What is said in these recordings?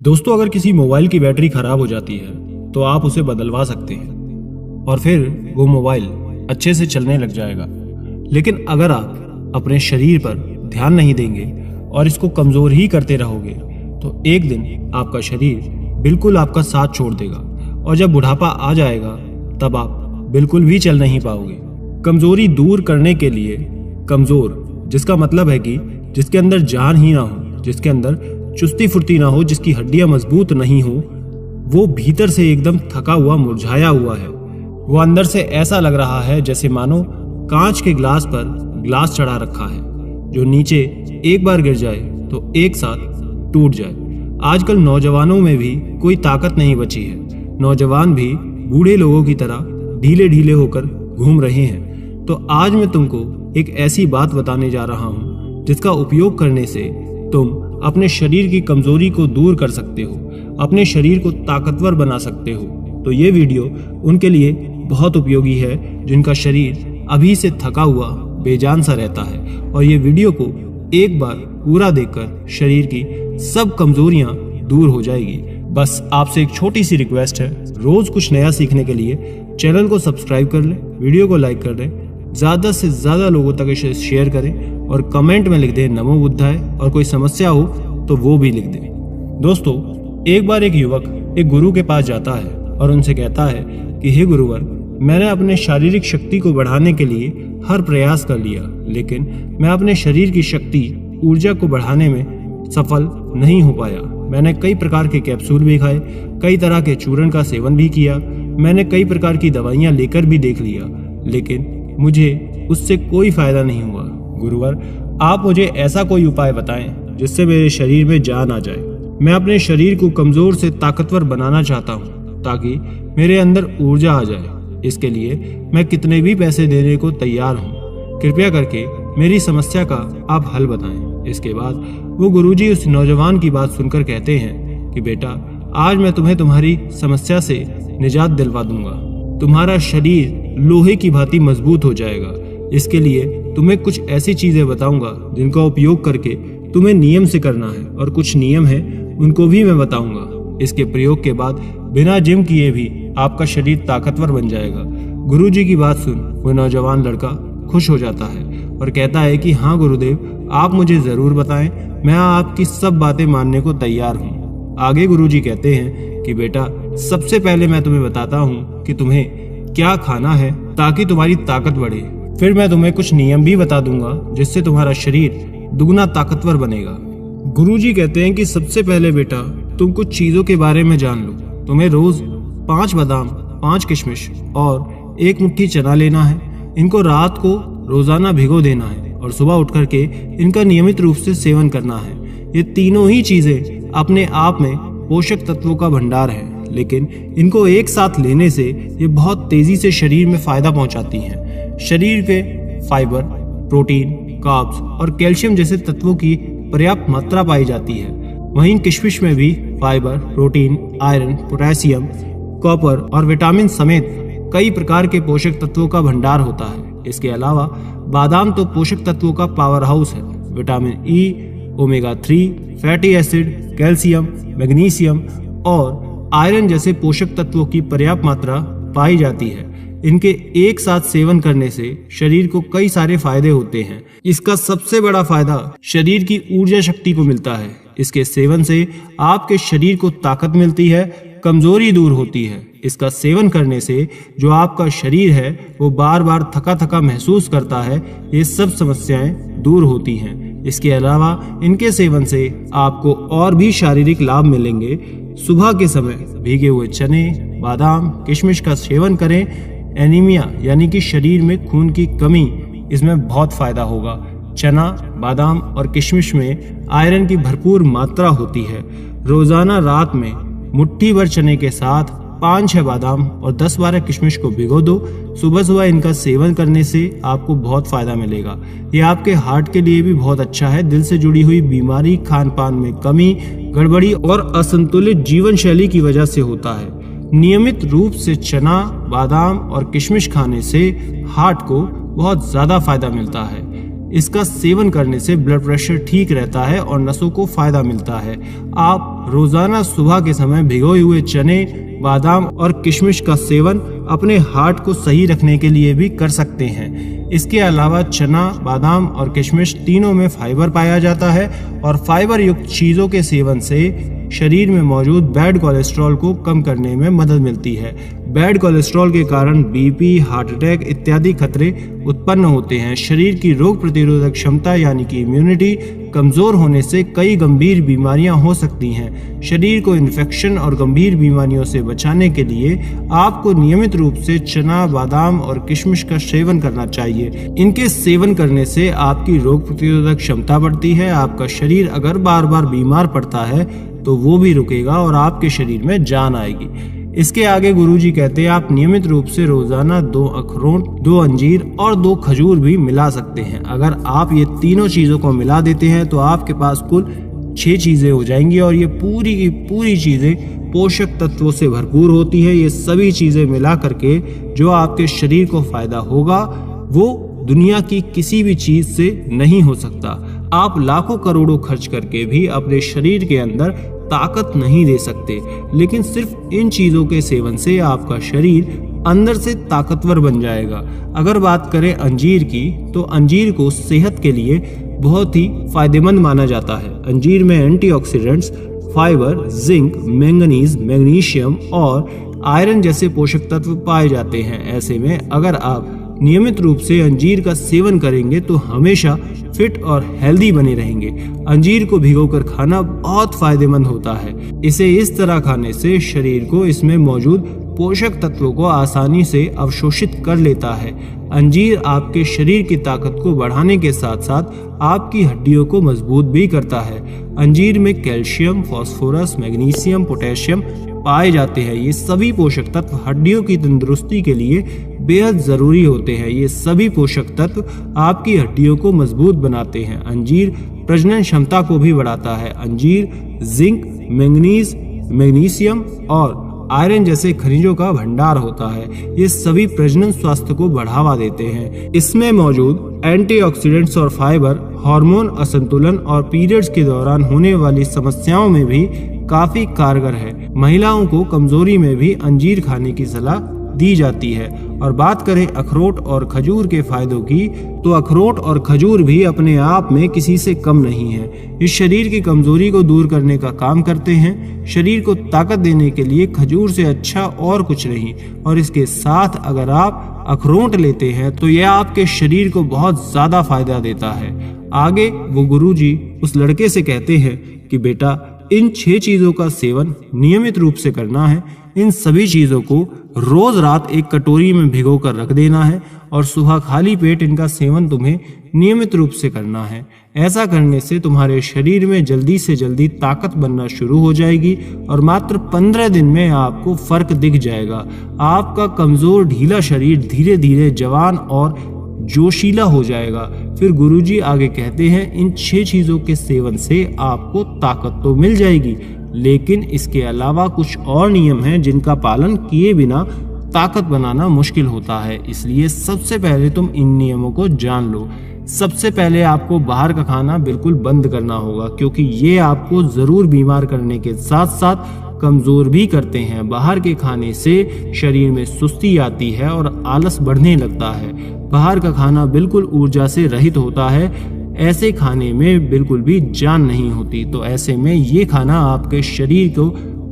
दोस्तों, अगर किसी मोबाइल की बैटरी खराब हो जाती है तो आप उसे बदलवा सकते हैं और फिर वो मोबाइल अच्छे से चलने लग जाएगा। लेकिन अगर आप अपने शरीर पर ध्यान नहीं देंगे और इसको कमजोर ही करते रहोगे तो एक दिन आपका शरीर बिल्कुल आपका साथ छोड़ देगा और जब बुढ़ापा आ जाएगा तब आप बिल्कुल भी चल नहीं पाओगे। कमजोरी दूर करने के लिए, कमजोर जिसका मतलब है कि जिसके अंदर जान ही ना हो, जिसके अंदर चुस्ती फुर्ती ना हो, जिसकी हड्डियां मजबूत नहीं हो, वो भीतर से एकदम थका हुआ मुरझाया हुआ है। वो अंदर से ऐसा लग रहा है जैसे मानो कांच के ग्लास पर ग्लास चढ़ा रखा है जो नीचे एक बार गिर जाए तो एक साथ टूट जाए। आजकल नौजवानों में भी कोई ताकत नहीं बची है। नौजवान भी बूढ़े लोगों की तरह ढीले ढीले होकर घूम रहे हैं। तो आज मैं तुमको एक ऐसी बात बताने जा रहा हूँ जिसका उपयोग करने से तुम अपने शरीर की कमजोरी को दूर कर सकते हो, अपने शरीर को ताकतवर बना सकते हो। तो ये वीडियो उनके लिए बहुत उपयोगी है जिनका शरीर अभी से थका हुआ बेजान सा रहता है। और ये वीडियो को एक बार पूरा देखकर शरीर की सब कमजोरियां दूर हो जाएगी। बस आपसे एक छोटी सी रिक्वेस्ट है, रोज कुछ नया सीखने के लिए चैनल को सब्सक्राइब कर लें, वीडियो को लाइक कर लें, ज्यादा से ज्यादा लोगों तक इसे शेयर करें और कमेंट में लिख दें नमो बुद्धाय, और कोई समस्या हो तो वो भी लिख दें। दोस्तों, एक बार एक युवक एक गुरु के पास जाता है और उनसे कहता है कि हे गुरुवर, मैंने अपने शारीरिक शक्ति को बढ़ाने के लिए हर प्रयास कर लिया, लेकिन मैं अपने शरीर की शक्ति, ऊर्जा को बढ़ाने में सफल नहीं हो पाया। मैंने कई प्रकार के कैप्सूल भी खाए, कई तरह के चूर्ण का सेवन भी किया, मैंने कई प्रकार की दवाइयां लेकर भी देख लिया, लेकिन मुझे उससे कोई फायदा नहीं हुआ। गुरुवर, आप मुझे ऐसा कोई उपाय बताएं जिससे मेरे शरीर में जान आ जाए। मैं अपने शरीर को कमजोर से ताकतवर बनाना चाहता हूँ ताकि मेरे अंदर ऊर्जा आ जाए। इसके लिए मैं कितने भी पैसे देने को तैयार हूँ। कृपया करके मेरी समस्या का आप हल बताएं। इसके बाद वो गुरुजी उस नौजवान की बात सुनकर कहते हैं कि बेटा, आज मैं तुम्हें तुम्हारी समस्या से निजात दिलवा दूंगा। तुम्हारा शरीर लोहे की भांति मजबूत हो जाएगा। इसके लिए तुम्हें कुछ ऐसी चीजें बताऊंगा जिनका उपयोग करके तुम्हें नियम से करना है, और कुछ नियम हैं उनको भी मैं बताऊंगा। इसके प्रयोग के बाद बिना जिम किए भी आपका शरीर ताकतवर बन जाएगा। गुरुजी की बात सुन वो नौजवान लड़का खुश हो जाता है और कहता है कि हाँ गुरुदेव, आप मुझे जरूर बताएं, मैं आपकी सब बातें मानने को तैयार हूँ। आगे गुरुजी कहते हैं कि बेटा, सबसे पहले मैं तुम्हें बताता हूँ कि तुम्हें क्या खाना है ताकि तुम्हारी ताकत बढ़े। फिर मैं तुम्हें कुछ नियम भी बता दूंगा जिससे तुम्हारा शरीर दुगना ताकतवर बनेगा। गुरुजी कहते हैं कि सबसे पहले बेटा, तुम कुछ चीजों के बारे में जान लो। तुम्हें रोज 5 बादाम, 5 किशमिश और 1 मुट्ठी चना लेना है। इनको रात को रोजाना भिगो देना है और सुबह उठ करके इनका नियमित रूप से सेवन करना है। ये तीनों ही चीजें अपने आप में पोषक तत्वों का भंडार है, लेकिन इनको एक साथ लेने से ये बहुत तेजी से शरीर में फायदा पहुंचाती हैं। शरीर के फाइबर, प्रोटीन, कार्ब्स और कैल्शियम जैसे तत्वों की पर्याप्त मात्रा पाई जाती है। वहीं किशमिश में भी fibre, protein, iron, potassium, copper और विटामिन समेत कई प्रकार के पोषक तत्वों का भंडार होता है। इसके अलावा बादाम तो पोषक तत्वों का पावर हाउस है। Vitamin E, omega 3, fatty acid, calcium, magnesium और आयरन जैसे पोषक तत्वों की पर्याप्त मात्रा पाई जाती है। इनके एक साथ सेवन करने से शरीर को कई सारे फायदे होते हैं। इसका सबसे बड़ा फायदा शरीर की ऊर्जा शक्ति को मिलता है। इसके सेवन से आपके शरीर को ताकत मिलती है, कमजोरी दूर होती है। इसका सेवन करने से जो आपका शरीर है वो बार बार थका थका महसूस करता है, ये सब समस्याएं दूर होती हैं। इसके अलावा इनके सेवन से आपको और भी शारीरिक लाभ मिलेंगे। सुबह के समय भीगे हुए चने, बादाम, किशमिश का सेवन करें। एनीमिया यानी कि शरीर में खून की कमी, इसमें बहुत फायदा होगा। चना, बादाम और किशमिश में आयरन की भरपूर मात्रा होती है। रोजाना रात में मुट्ठी भर चने के साथ 5-6 बादाम और 10-12 किशमिश को भिगो दो। सुबह सुबह इनका सेवन करने से आपको बहुत फायदा मिलेगा। ये आपके हार्ट के लिए भी बहुत अच्छा है। दिल से जुड़ी हुई बीमारी, खान पान में कमी, गड़बड़ी और असंतुलित जीवन शैली की वजह से होता है। नियमित रूप से चना, बादाम और किशमिश खाने से हार्ट को बहुत ज्यादा फायदा मिलता है। इसका सेवन करने से ब्लड प्रेशर ठीक रहता है और नसों को फायदा मिलता है। आप रोजाना सुबह के समय भिगोए हुए चने, बादाम और किशमिश का सेवन अपने हार्ट को सही रखने के लिए भी कर सकते हैं। इसके अलावा चना, बादाम और किशमिश तीनों में फाइबर पाया जाता है और फाइबर युक्त चीजों के सेवन से शरीर में मौजूद बैड कोलेस्ट्रॉल को कम करने में मदद मिलती है। बैड कोलेस्ट्रॉल के कारण बीपी, हार्ट अटैक इत्यादि खतरे उत्पन्न होते हैं। शरीर की रोग प्रतिरोधक क्षमता यानी कि इम्यूनिटी कमजोर होने से कई गंभीर बीमारियां हो सकती हैं। शरीर को इन्फेक्शन और गंभीर बीमारियों से बचाने के लिए आपको नियमित रूप से चना, बादाम और किशमिश का सेवन करना चाहिए। इनके सेवन करने से आपकी रोग प्रतिरोधक क्षमता बढ़ती है। आपका शरीर अगर बार बार बीमार पड़ता है तो वो भी रुकेगा और आपके शरीर में जान आएगी। इसके आगे गुरुजी कहते हैं आप नियमित रूप से रोजाना 2 अखरोट, 2 अंजीर और 2 खजूर भी मिला सकते हैं। अगर आप ये तीनों चीजों को मिला देते हैं तो आपके पास कुल 6 चीजें हो जाएंगी और ये पूरी की पूरी चीजें पोषक तत्वों से भरपूर होती है। ये सभी चीजें मिला करके जो आपके शरीर को फायदा होगा वो दुनिया की किसी भी चीज से नहीं हो सकता। आप लाखों करोड़ों खर्च करके भी अपने शरीर के अंदर ताकत नहीं दे सकते, लेकिन सिर्फ इन चीजों के सेवन से आपका शरीर अंदर से ताकतवर बन जाएगा। अगर बात करें अंजीर की, तो अंजीर को सेहत के लिए बहुत ही फायदेमंद माना जाता है। अंजीर में antioxidants, fibre, zinc, manganese, magnesium और आयरन जैसे पोषक तत्व पाए जाते हैं। ऐसे में अगर आप नियमित रूप से अंजीर का सेवन करेंगे तो हमेशा फिट और हेल्दी बने रहेंगे। अंजीर को भिगोकर खाना बहुत फायदेमंद होता है। इसे इस तरह खाने से शरीर को इसमें मौजूद पोषक तत्वों को आसानी से अवशोषित कर लेता है। अंजीर आपके शरीर की ताकत को बढ़ाने के साथ साथ आपकी हड्डियों को मजबूत भी करता है। अंजीर में कैल्शियम, फास्फोरस, मैग्नीशियम, पोटेशियम पाए जाते हैं। ये सभी पोषक तत्व हड्डियों की तंदुरुस्ती के लिए बेहद जरूरी होते हैं। ये सभी पोषक तत्व आपकी हड्डियों को मजबूत बनाते हैं। अंजीर प्रजनन क्षमता को भी बढ़ाता है। अंजीर जिंक, मैंगनीज, मैग्नीशियम और आयरन जैसे खनिजों का भंडार होता है। ये सभी प्रजनन स्वास्थ्य को बढ़ावा देते हैं। इसमें मौजूद एंटीऑक्सीडेंट्स और फाइबर हार्मोन असंतुलन और पीरियड्स के दौरान होने वाली समस्याओं में भी काफी कारगर है। महिलाओं को कमजोरी में भी अंजीर खाने की सलाह दी जाती है। और बात करें अखरोट और खजूर के फायदों की, तो अखरोट और खजूर भी अपने आप में किसी से कम नहीं है। इस शरीर की कमजोरी को दूर करने का काम करते हैं। शरीर को ताकत देने के लिए खजूर से अच्छा और कुछ नहीं। और इसके साथ अगर आप अखरोट लेते हैं तो यह आपके शरीर को बहुत ज्यादा फायदा देता है। आगे वो गुरुजी उस लड़के से कहते हैं कि बेटा, इन 6 चीजों का सेवन नियमित रूप से करना है। इन सभी चीजों को रोज रात एक कटोरी में भिगो कर रख देना है और सुबह खाली पेट इनका सेवन तुम्हें नियमित रूप से करना है। ऐसा करने से तुम्हारे शरीर में जल्दी से जल्दी ताकत बनना शुरू हो जाएगी और मात्र 15 दिन में आपको फर्क दिख जाएगा। आपका कमजोर ढीला शरीर धीरे धीरे जवान और जोशीला हो जाएगा। फिर गुरुजी आगे कहते हैं इन 6 चीजों के सेवन से आपको ताकत तो मिल जाएगी, लेकिन इसके अलावा कुछ और नियम हैं जिनका पालन किए बिना ताकत बनाना मुश्किल होता है। इसलिए सबसे पहले तुम इन नियमों को जान लो। सबसे पहले आपको बाहर का खाना बिल्कुल बंद करना होगा, क्योंकि ये आपको जरूर बीमार करने के साथ साथ कमजोर भी करते हैं। बाहर के खाने से शरीर में सुस्ती आती है और आलस बढ़ने लगता है। बाहर का खाना बिल्कुल ऊर्जा से रहित होता है। ऐसे खाने में बिल्कुल भी जान नहीं होती। तो ऐसे में ये खाना आपके शरीर को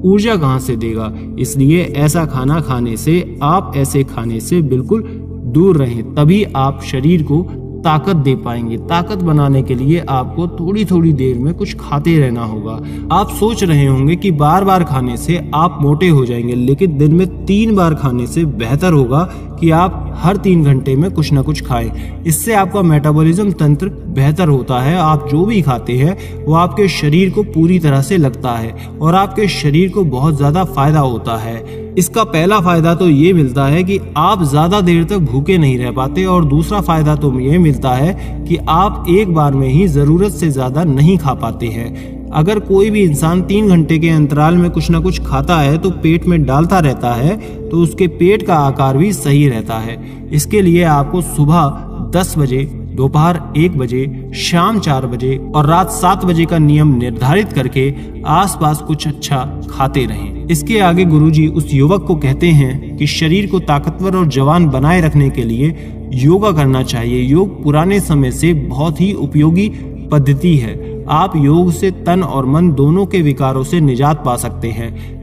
ऊर्जा कहाँ से देगा। इसलिए ऐसा खाना खाने से, आप ऐसे खाने से बिल्कुल दूर रहें, तभी आप शरीर को ताकत दे पाएंगे। ताकत बनाने के लिए आपको थोड़ी थोड़ी देर में कुछ खाते रहना होगा। आप सोच रहे होंगे कि बार बार खाने से आप मोटे हो जाएंगे, लेकिन दिन में 3 बार खाने से बेहतर होगा कि आप हर 3 घंटे में कुछ ना कुछ खाएं। इससे आपका मेटाबॉलिज्म तंत्र बेहतर होता है। आप जो भी खाते हैं वो आपके शरीर को पूरी तरह से लगता है और आपके शरीर को बहुत ज्यादा फायदा होता है। इसका पहला फायदा तो ये मिलता है कि आप ज्यादा देर तक भूखे नहीं रह पाते, और दूसरा फायदा तो ये मिलता है कि आप एक बार में ही जरूरत से ज्यादा नहीं खा पाते हैं। अगर कोई भी इंसान 3 घंटे के अंतराल में कुछ ना कुछ खाता है तो पेट में डालता रहता है, तो उसके पेट का आकार भी सही रहता है। इसके लिए आपको सुबह 10 बजे दोपहर 1 बजे, शाम 4 बजे और रात 7 बजे का नियम निर्धारित करके आसपास कुछ अच्छा खाते रहें। इसके आगे गुरुजी उस युवक को कहते हैं कि शरीर को ताकतवर और जवान बनाए रखने के लिए योगा करना चाहिए। योग पुराने समय से बहुत ही उपयोगी पद्धति है। आप योग से तन और मन दोनों के विकारों से निजात पा सकते हैं।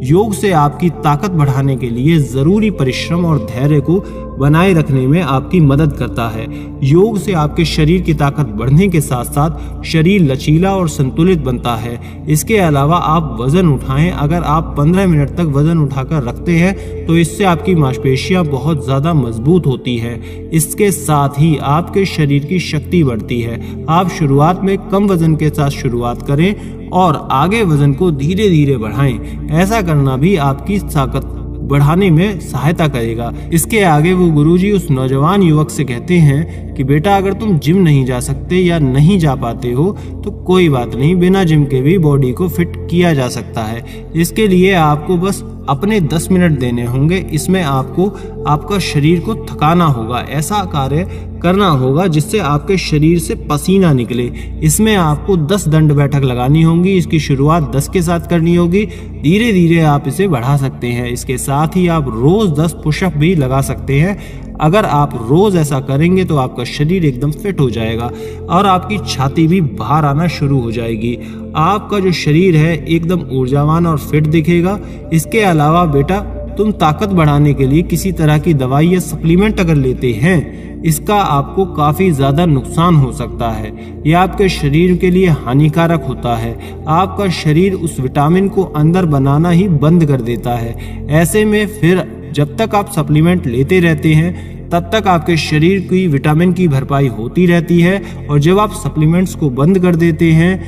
योग से आपकी ताकत बढ़ाने के लिए जरूरी परिश्रम और धैर्य को बनाए रखने में आपकी मदद करता है। योग से आपके शरीर की ताकत बढ़ने के साथ साथ शरीर लचीला और संतुलित बनता है। इसके अलावा आप वजन उठाएं। अगर आप 15 मिनट तक वजन उठाकर रखते हैं तो इससे आपकी मांसपेशियां बहुत ज्यादा मजबूत होती है। इसके साथ ही आपके शरीर की शक्ति बढ़ती है। आप शुरुआत में कम वजन के साथ शुरुआत करें और आगे वजन को धीरे धीरे बढ़ाएं। ऐसा करना भी आपकी ताकत बढ़ाने में सहायता करेगा। इसके आगे वो गुरुजी उस नौजवान युवक से कहते हैं कि बेटा, अगर तुम जिम नहीं जा सकते या नहीं जा पाते हो तो कोई बात नहीं, बिना जिम के भी बॉडी को फिट किया जा सकता है। इसके लिए आपको बस अपने 10 मिनट देने होंगे। इसमें आपको आपका शरीर को थकाना होगा, ऐसा कार्य करना होगा जिससे आपके शरीर से पसीना निकले। इसमें आपको 10 दंड बैठक लगानी होंगी। इसकी शुरुआत 10 के साथ करनी होगी, धीरे धीरे आप इसे बढ़ा सकते हैं। इसके साथ ही आप रोज 10 पुशअप भी लगा सकते हैं। अगर आप रोज ऐसा करेंगे तो आपका शरीर एकदम फिट हो जाएगा और आपकी छाती भी बाहर आना शुरू हो जाएगी। आपका जो शरीर है एकदम ऊर्जावान और फिट दिखेगा। इसके अलावा बेटा, तुम ताकत बढ़ाने के लिए किसी तरह की दवाई या सप्लीमेंट अगर लेते हैं, इसका आपको काफी ज्यादा नुकसान हो सकता है। यह आपके शरीर के लिए हानिकारक होता है। आपका शरीर उस विटामिन को अंदर बनाना ही बंद कर देता है। ऐसे में फिर जब तक आप सप्लीमेंट लेते रहते हैं तब तक आपके शरीर की विटामिन की भरपाई होती रहती है और जब आप सप्लीमेंट्स को बंद कर देते हैं